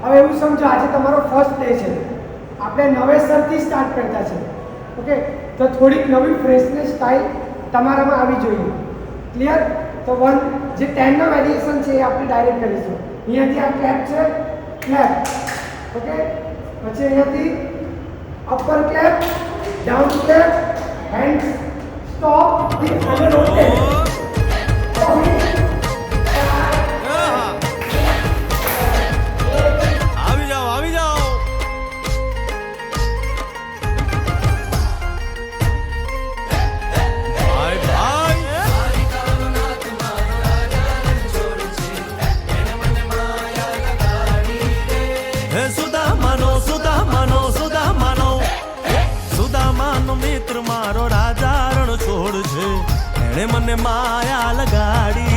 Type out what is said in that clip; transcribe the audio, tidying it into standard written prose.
હવે એવું સમજો આજે તમારો ફર્સ્ટ ડે છે, આપણે નવેસરથી સ્ટાર્ટ કરતા છે. ઓકે, તો થોડીક નવી ફ્રેશનેસ સ્ટાઇલ તમારામાં આવી જોઈએ. ક્લિયર? તો વન જે 10 નો વેરિએશન છે એ આપણે ડાયરેક્ટ કરીશું. અહીંયાથી આ ક્લેપ છે, ક્લેપ. ઓકે, પછી અહીંયાથી upper clap, down clap, hand stop અને રોટેટ. મિત્ર મારો રાજા રણ છોડ છે, એને મને માયા લગાડી